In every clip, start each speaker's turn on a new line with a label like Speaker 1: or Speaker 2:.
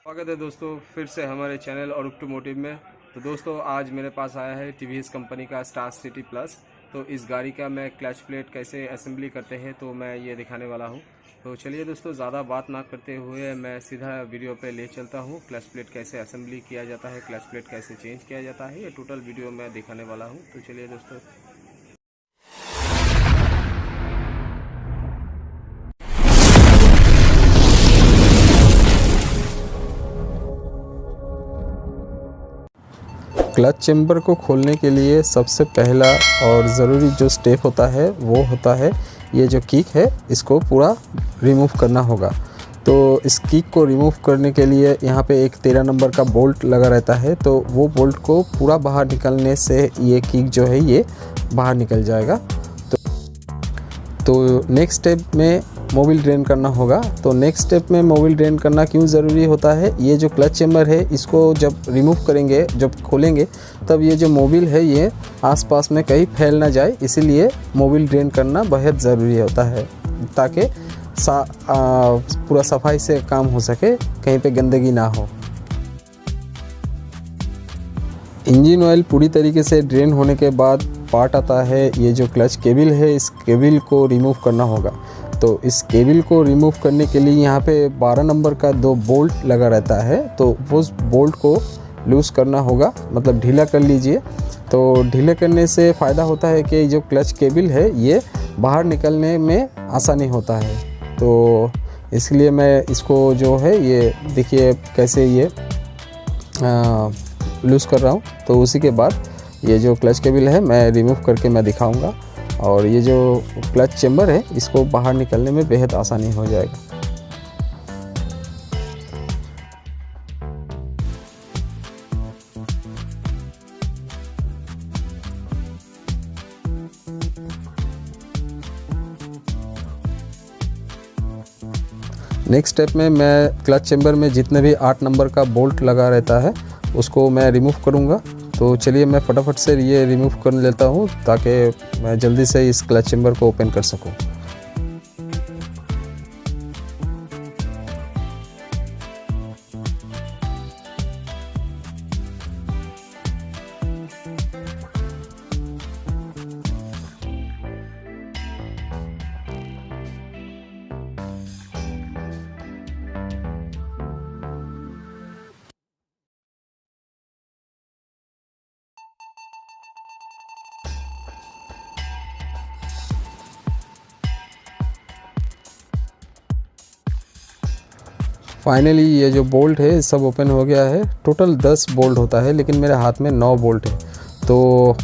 Speaker 1: स्वागत है दोस्तों फिर से हमारे चैनल और ऑटोमोटिव में। तो दोस्तों आज मेरे पास आया है टीवीएस कंपनी का स्टार सिटी प्लस। तो इस गाड़ी का मैं क्लच प्लेट कैसे असेंबली करते हैं तो मैं ये दिखाने वाला हूँ। तो चलिए दोस्तों ज़्यादा बात ना करते हुए मैं सीधा वीडियो पे ले चलता हूँ। क्लच प्लेट कैसे असेंबली किया जाता है, क्लच प्लेट कैसे चेंज किया जाता है, ये टोटल वीडियो मैं दिखाने वाला हूँ। तो चलिए दोस्तों। क्लच चेम्बर को खोलने के लिए सबसे पहला और ज़रूरी जो स्टेप होता है वो होता है ये जो किक है, इसको पूरा रिमूव करना होगा। तो इस किक को रिमूव करने के लिए यहाँ पे एक 13 नंबर का बोल्ट लगा रहता है, तो वो बोल्ट को पूरा बाहर निकलने से ये किक जो है ये बाहर निकल जाएगा। तो नेक्स्ट स्टेप में मोबिल ड्रेन करना होगा। तो नेक्स्ट स्टेप में मोबिल ड्रेन करना क्यों ज़रूरी होता है, ये जो क्लच चेम्बर है इसको जब रिमूव करेंगे, जब खोलेंगे, तब ये जो मोबिल है ये आसपास में कहीं फैल ना जाए, इसीलिए मोबिल ड्रेन करना बहुत ज़रूरी होता है ताकि पूरा सफाई से काम हो सके, कहीं पे गंदगी ना हो। इंजन ऑयल पूरी तरीके से ड्रेन होने के बाद पार्ट आता है ये जो क्लच केबल है, इस केबल को रिमूव करना होगा। तो इस केबल को रिमूव करने के लिए यहाँ पे 12 नंबर का 2 बोल्ट लगा रहता है, तो उस बोल्ट को लूज़ करना होगा, मतलब ढीला कर लीजिए। तो ढीले करने से फ़ायदा होता है कि जो क्लच केबल है ये बाहर निकलने में आसानी होता है। तो इसलिए मैं इसको जो है ये देखिए कैसे ये लूज़ कर रहा हूँ। तो उसी के बाद ये जो क्लच केबल है मैं रिमूव करके मैं दिखाऊंगा, और ये जो क्लच चेम्बर है इसको बाहर निकलने में बेहद आसानी हो जाएगा। नेक्स्ट स्टेप में मैं क्लच चेम्बर में जितने भी 8 नंबर का बोल्ट लगा रहता है उसको मैं रिमूव करूँगा। तो चलिए मैं फटाफट से ये रिमूव कर लेता हूँ ताकि मैं जल्दी से इस क्लच चेम्बर को ओपन कर सकूँ। फाइनली ये जो बोल्ट है सब ओपन हो गया है। टोटल 10 बोल्ट होता है, लेकिन मेरे हाथ में 9 बोल्ट है। तो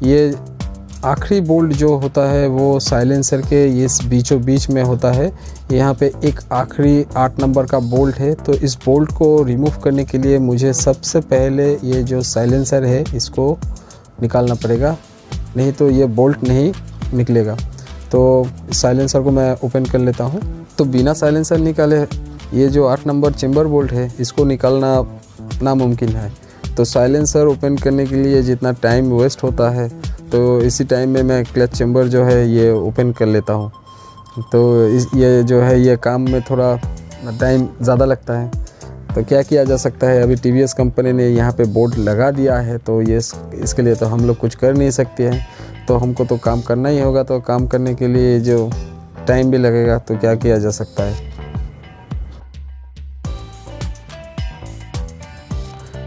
Speaker 1: ये आखिरी बोल्ट जो होता है वो साइलेंसर के इस बीचों बीच में होता है। यहाँ पे एक आखिरी 8 नंबर का बोल्ट है। तो इस बोल्ट को रिमूव करने के लिए मुझे सबसे पहले ये जो साइलेंसर है इसको निकालना पड़ेगा, नहीं तो ये बोल्ट नहीं निकलेगा। तो साइलेंसर को मैं ओपन कर लेता हूँ। तो बिना साइलेंसर निकाले ये जो 8 नंबर चेम्बर बोल्ट है इसको निकालना नामुमकिन है। तो साइलेंसर ओपन करने के लिए जितना टाइम वेस्ट होता है, तो इसी टाइम में मैं क्लच चेम्बर जो है ये ओपन कर लेता हूँ। तो ये जो है ये काम में थोड़ा टाइम ज़्यादा लगता है। तो क्या किया जा सकता है, अभी टीवीएस कंपनी ने यहाँ पे बोर्ड लगा दिया है, तो ये इसके लिए तो हम लोग कुछ कर नहीं सकते हैं। तो हमको तो काम करना ही होगा। तो काम करने के लिए जो टाइम भी लगेगा, तो क्या किया जा सकता है।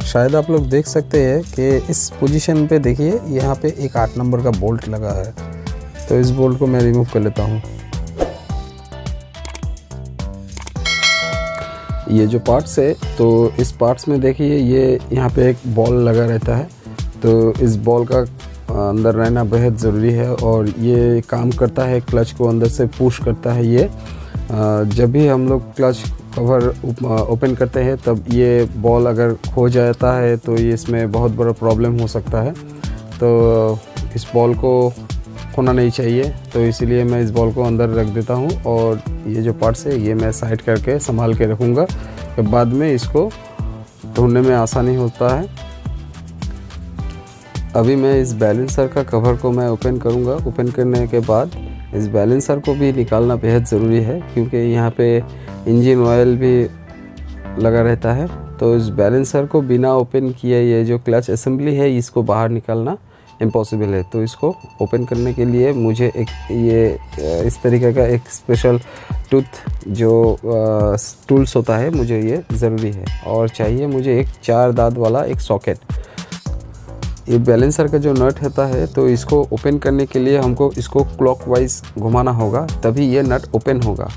Speaker 1: शायद आप लोग देख सकते हैं कि इस पोजीशन पे देखिए यहाँ पे एक 8 नंबर का बोल्ट लगा है। तो इस बोल्ट को मैं रिमूव कर लेता हूँ। ये जो पार्ट्स है, तो इस पार्ट्स में देखिए ये यहाँ पे एक बॉल लगा रहता है। तो इस बॉल का अंदर रहना बेहद ज़रूरी है, और ये काम करता है, क्लच को अंदर से पुश करता है। ये जब भी हम लोग क्लच कवर ओपन करते हैं तब ये बॉल अगर खो जाता है तो ये इसमें बहुत बड़ा प्रॉब्लम हो सकता है। तो इस बॉल को खोना नहीं चाहिए, तो इसीलिए मैं इस बॉल को अंदर रख देता हूँ, और ये जो पार्ट्स है ये मैं साइड करके संभाल के रखूँगा। तो बाद में इसको ढूंढने में आसानी होता है। अभी मैं इस बैलेंसर का कवर को मैं ओपन करूँगा। ओपन करने के बाद इस बैलेंसर को भी निकालना बेहद ज़रूरी है, क्योंकि यहाँ पे इंजन ऑयल भी लगा रहता है। तो इस बैलेंसर को बिना ओपन किए ये जो क्लच असेंबली है इसको बाहर निकालना इम्पॉसिबल है। तो इसको ओपन करने के लिए मुझे एक ये इस तरीके का एक स्पेशल टूथ जो टूल्स होता है मुझे ये ज़रूरी है। और चाहिए मुझे एक 4 दांत वाला एक सॉकेट। ये बैलेंसर का जो नट होता है तो इसको ओपन करने के लिए हमको इसको क्लॉकवाइज घुमाना होगा, तभी ये नट ओपन होगा।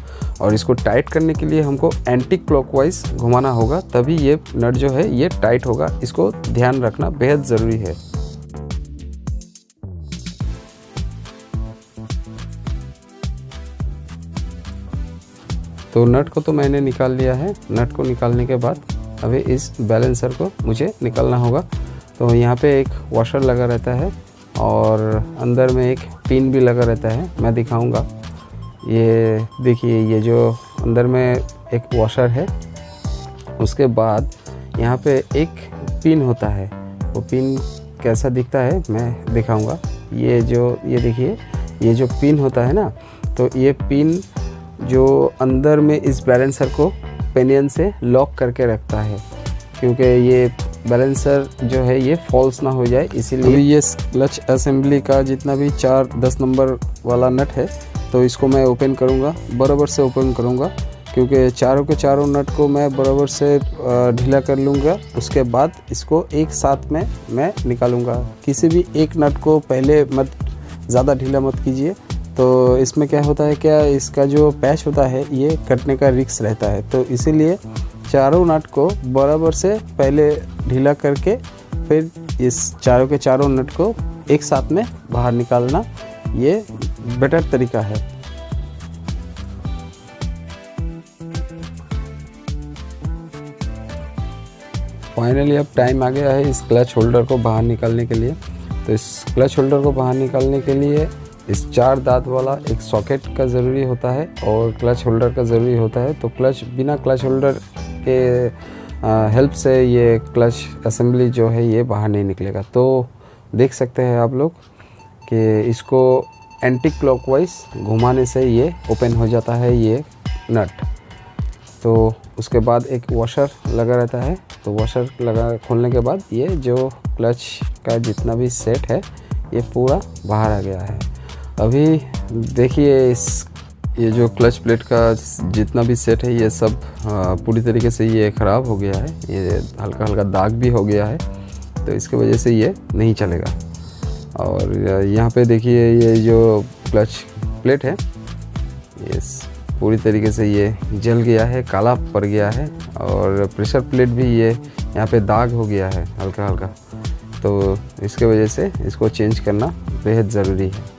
Speaker 1: और इसको टाइट करने के लिए हमको एंटी क्लॉकवाइज घुमाना होगा, तभी ये नट जो है ये टाइट होगा। इसको ध्यान रखना बेहद ज़रूरी है। तो नट को तो मैंने निकाल लिया है। नट को निकालने के बाद अभी इस बैलेंसर को मुझे निकालना होगा। तो यहाँ पे एक वॉशर लगा रहता है और अंदर में एक पिन भी लगा रहता है, मैं दिखाऊंगा। ये देखिए, ये जो अंदर में एक वॉशर है, उसके बाद यहाँ पे एक पिन होता है। वो पिन कैसा दिखता है मैं दिखाऊंगा। ये देखिए, ये जो पिन होता है ना, तो ये पिन जो अंदर में इस बैलेंसर को पेनियन से लॉक करके रखता है, क्योंकि ये बैलेंसर जो है ये फॉल्स ना हो जाए, इसीलिए। अभी ये क्लच असेंबली का जितना भी 4-10 नंबर वाला नट है तो इसको मैं ओपन करूँगा, बराबर से ओपन करूँगा, क्योंकि चारों के चारों नट को मैं बराबर से ढीला कर लूँगा। उसके बाद इसको एक साथ में मैं निकालूँगा। किसी भी एक नट को पहले मत ज़्यादा ढीला मत कीजिए, तो इसमें क्या होता है, क्या इसका जो पैच होता है ये कटने का रिस्क रहता है। तो इसीलिए चारों नट को बराबर से पहले ढीला करके फिर इस चारों के चारों नट को एक साथ में बाहर निकालना, ये बेटर तरीका है। फाइनली अब टाइम आ गया है इस क्लच होल्डर को बाहर निकालने के लिए। तो इस क्लच होल्डर को बाहर निकालने के लिए इस 4 दांत वाला एक सॉकेट का ज़रूरी होता है और क्लच होल्डर का ज़रूरी होता है। तो बिना क्लच होल्डर के हेल्प से ये क्लच असेंबली जो है ये बाहर नहीं निकलेगा। तो देख सकते हैं आप लोग कि इसको एंटी क्लॉकवाइज घुमाने से ये ओपन हो जाता है ये नट। तो उसके बाद एक वॉशर लगा रहता है, तो वॉशर खोलने के बाद ये जो क्लच का जितना भी सेट है ये पूरा बाहर आ गया है। अभी देखिए, ये जो क्लच प्लेट का जितना भी सेट है ये सब पूरी तरीके से ये ख़राब हो गया है। ये हल्का हल्का दाग भी हो गया है, तो इसके वजह से ये नहीं चलेगा। और यहाँ पे देखिए, ये जो क्लच प्लेट है ये पूरी तरीके से ये जल गया है, काला पड़ गया है। और प्रेशर प्लेट भी ये यहाँ पे दाग हो गया है हल्का हल्का। तो इसके वजह से इसको चेंज करना बेहद ज़रूरी है।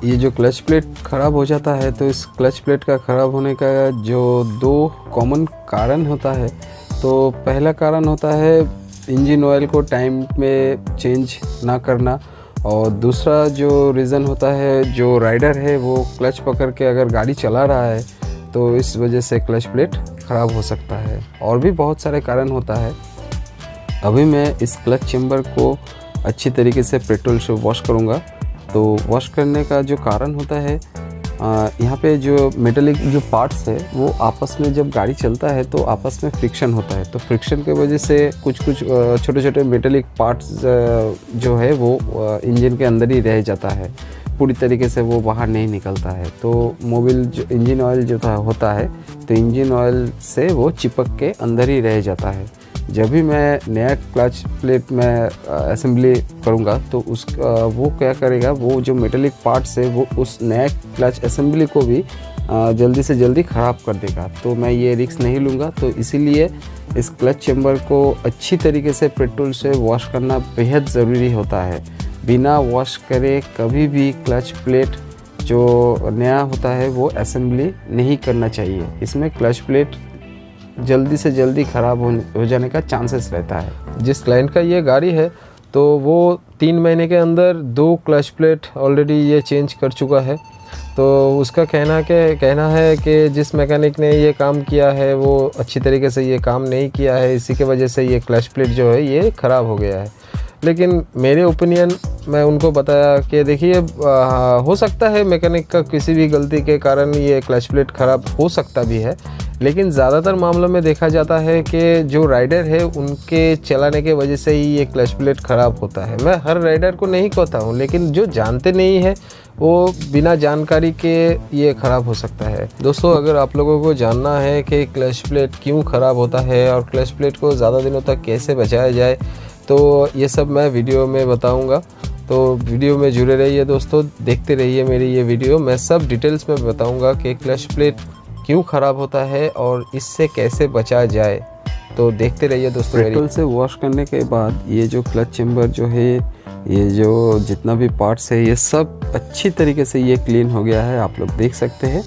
Speaker 1: ये जो क्लच प्लेट ख़राब हो जाता है, तो इस क्लच प्लेट का ख़राब होने का जो 2 कॉमन कारण होता है। तो पहला कारण होता है इंजन ऑयल को टाइम में चेंज ना करना, और दूसरा जो रीज़न होता है, जो राइडर है वो क्लच पकड़ के अगर गाड़ी चला रहा है तो इस वजह से क्लच प्लेट ख़राब हो सकता है। और भी बहुत सारे कारण होता है। अभी मैं इस क्लच चेम्बर को अच्छी तरीके से पेट्रोल से वॉश करूँगा। तो वॉश करने का जो कारण होता है, यहाँ पे जो मेटेलिक जो पार्ट्स है वो आपस में जब गाड़ी चलता है तो आपस में फ्रिक्शन होता है। तो फ्रिक्शन की वजह से कुछ छोटे छोटे मेटेलिक पार्ट्स जो है वो इंजन के अंदर ही रह जाता है, पूरी तरीके से वो बाहर नहीं निकलता है। तो मोबिल जो इंजन ऑयल जो होता है, तो इंजन ऑयल से वो चिपक के अंदर ही रह जाता है। जब भी मैं नया क्लच प्लेट में असेंबली करूँगा तो वो क्या करेगा, वो जो मेटेलिक पार्ट्स है वो उस नया क्लच असेंबली को भी जल्दी से जल्दी ख़राब कर देगा। तो मैं ये रिस्क नहीं लूँगा। तो इसीलिए इस क्लच चेम्बर को अच्छी तरीके से पेट्रोल से वॉश करना बेहद ज़रूरी होता है। बिना वॉश करे कभी भी क्लच प्लेट जो नया होता है वो असेंबली नहीं करना चाहिए। इसमें क्लच प्लेट जल्दी से जल्दी ख़राब हो जाने का चांसेस रहता है। जिस क्लाइंट का ये गाड़ी है तो वो 3 महीने के अंदर 2 क्लच प्लेट ऑलरेडी ये चेंज कर चुका है। तो उसका कहना है कि जिस मैकेनिक ने ये काम किया है वो अच्छी तरीके से ये काम नहीं किया है, इसी के वजह से ये क्लच प्लेट जो है ये ख़राब हो गया है। लेकिन मेरे ओपिनियन मैं उनको बताया कि देखिए हो सकता है मैकेनिक का किसी भी गलती के कारण ये क्लच प्लेट ख़राब हो सकता भी है, लेकिन ज़्यादातर मामलों में देखा जाता है कि जो राइडर है उनके चलाने के वजह से ही ये क्लच प्लेट ख़राब होता है। मैं हर राइडर को नहीं कहता हूँ, लेकिन जो जानते नहीं है वो बिना जानकारी के ये ख़राब हो सकता है। दोस्तों, अगर आप लोगों को जानना है कि क्लच प्लेट क्यों ख़राब होता है और क्लच प्लेट को ज़्यादा दिनों तक कैसे बचाया जाए, तो ये सब मैं वीडियो में बताऊंगा। तो वीडियो में जुड़े रहिए दोस्तों, देखते रहिए मेरी ये वीडियो। मैं सब डिटेल्स में बताऊंगा कि क्लच प्लेट क्यों ख़राब होता है और इससे कैसे बचा जाए। तो देखते रहिए दोस्तों।
Speaker 2: पेट्रोल से वॉश करने के बाद ये जो क्लच चेम्बर जो है, ये जो जितना भी पार्ट्स है, ये सब अच्छी तरीके से ये क्लीन हो गया है, आप लोग देख सकते हैं।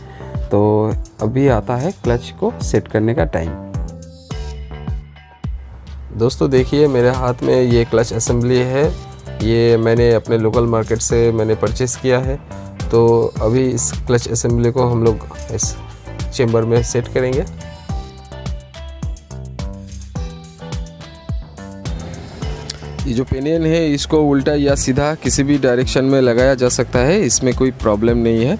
Speaker 2: तो अभी आता है क्लच को सेट करने का टाइम।
Speaker 1: दोस्तों देखिए, मेरे हाथ में ये क्लच असेंबली है। ये मैंने अपने लोकल मार्केट से मैंने परचेस किया है। तो अभी इस क्लच असेंबली को हम लोग इस चेम्बर में सेट करेंगे। ये जो पिनियन है इसको उल्टा या सीधा किसी भी डायरेक्शन में लगाया जा सकता है, इसमें कोई प्रॉब्लम नहीं है।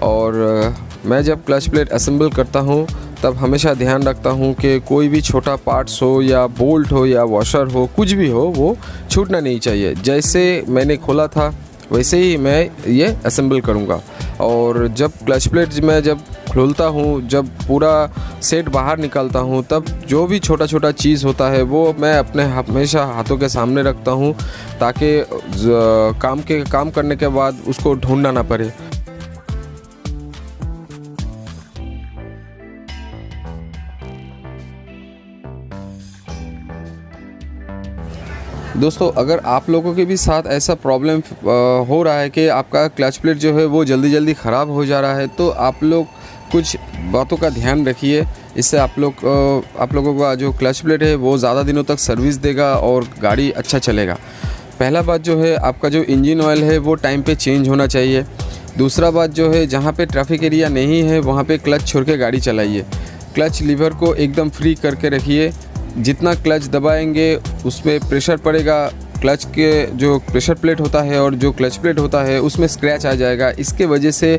Speaker 1: और मैं जब क्लच प्लेट असेंबल करता हूँ तब हमेशा ध्यान रखता हूँ कि कोई भी छोटा पार्ट्स हो या बोल्ट हो या वॉशर हो, कुछ भी हो, वो छूटना नहीं चाहिए। जैसे मैंने खोला था वैसे ही मैं ये असेंबल करूँगा। और जब क्लच प्लेट मैं जब खोलता हूँ, जब पूरा सेट बाहर निकालता हूँ, तब जो भी छोटा छोटा चीज़ होता है वो मैं अपने हमेशा हाथों के सामने रखता हूँ, ताकि काम करने के बाद उसको ढूंढना ना पड़े। दोस्तों, अगर आप लोगों के भी साथ ऐसा प्रॉब्लम हो रहा है कि आपका क्लच प्लेट जो है वो जल्दी जल्दी ख़राब हो जा रहा है, तो आप लोग कुछ बातों का ध्यान रखिए। इससे आप लोगों का जो क्लच प्लेट है वो ज़्यादा दिनों तक सर्विस देगा और गाड़ी अच्छा चलेगा। पहला बात जो है, आपका जो इंजन ऑयल है वो टाइम पे चेंज होना चाहिए। दूसरा बात जो है, जहाँ पे ट्रैफिक एरिया नहीं है वहाँ पे क्लच छोड़ के गाड़ी चलाइए। क्लच लीवर को एकदम फ्री करके रखिए। जितना क्लच दबाएंगे उसमें प्रेशर पड़ेगा, क्लच के जो प्रेशर प्लेट होता है और जो क्लच प्लेट होता है उसमें स्क्रैच आ जाएगा। इसके वजह से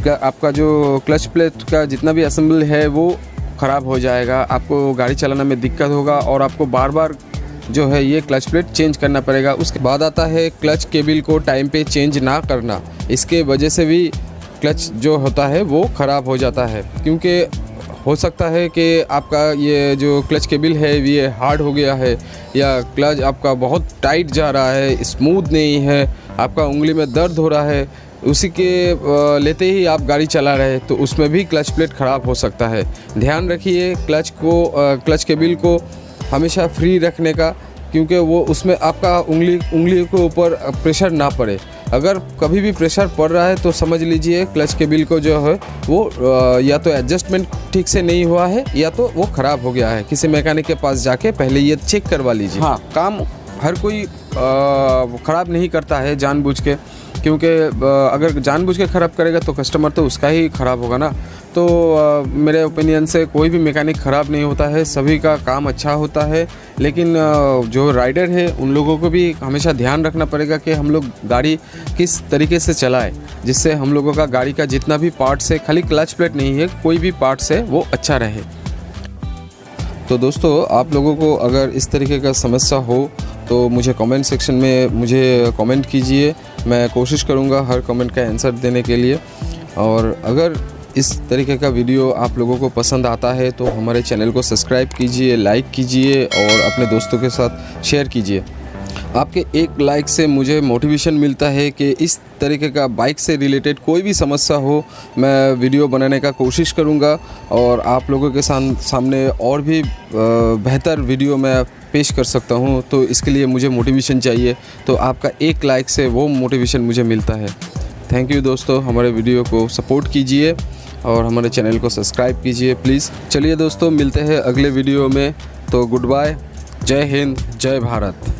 Speaker 1: आपका जो क्लच प्लेट का जितना भी असेंबल है वो ख़राब हो जाएगा, आपको गाड़ी चलाने में दिक्कत होगा और आपको बार बार जो है ये क्लच प्लेट चेंज करना पड़ेगा। उसके बाद आता है क्लच केबल को टाइम पे चेंज ना करना। इसके वजह से भी क्लच जो होता है वो ख़राब हो जाता है, क्योंकि हो सकता है कि आपका ये जो क्लच केबल है ये हार्ड हो गया है, या क्लच आपका बहुत टाइट जा रहा है, स्मूथ नहीं है, आपका उंगली में दर्द हो रहा है, उसी के लेते ही आप गाड़ी चला रहे, तो उसमें भी क्लच प्लेट ख़राब हो सकता है। ध्यान रखिए क्लच केबल को हमेशा फ्री रखने का, क्योंकि वो उसमें आपका उंगली के ऊपर प्रेशर ना पड़े। अगर कभी भी प्रेशर पड़ रहा है तो समझ लीजिए क्लच केबल को जो है वो या तो एडजस्टमेंट ठीक से नहीं हुआ है या तो वो ख़राब हो गया है। किसी मैकेनिक के पास जाके पहले ये चेक करवा लीजिए। हाँ, काम हर कोई ख़राब नहीं करता है जानबूझ के, क्योंकि अगर जानबूझ के ख़राब करेगा तो कस्टमर तो उसका ही ख़राब होगा ना। तो मेरे ओपिनियन से कोई भी मैकेनिक ख़राब नहीं होता है, सभी का काम अच्छा होता है। लेकिन जो राइडर है उन लोगों को भी हमेशा ध्यान रखना पड़ेगा कि हम लोग गाड़ी किस तरीके से चलाएं, जिससे हम लोगों का गाड़ी का जितना भी पार्ट्स है, खाली क्लच प्लेट नहीं है, कोई भी पार्ट्स है वो अच्छा रहे। तो दोस्तों, आप लोगों को अगर इस तरीके का समस्या हो तो मुझे कमेंट सेक्शन में मुझे कमेंट कीजिए। मैं कोशिश करूँगा हर कमेंट का आंसर देने के लिए। और अगर इस तरीके का वीडियो आप लोगों को पसंद आता है तो हमारे चैनल को सब्सक्राइब कीजिए, लाइक कीजिए और अपने दोस्तों के साथ शेयर कीजिए। आपके एक लाइक से मुझे मोटिवेशन मिलता है कि इस तरीके का बाइक से रिलेटेड कोई भी समस्या हो मैं वीडियो बनाने का कोशिश करूँगा, और आप लोगों के सामने और भी बेहतर वीडियो मैं पेश कर सकता हूँ। तो इसके लिए मुझे मोटिवेशन चाहिए, तो आपका एक लाइक से वो मोटिवेशन मुझे मिलता है। थैंक यू दोस्तों, हमारे वीडियो को सपोर्ट कीजिए और हमारे चैनल को सब्सक्राइब कीजिए प्लीज़। चलिए दोस्तों, मिलते हैं अगले वीडियो में। तो गुड बाय, जय हिंद, जय भारत।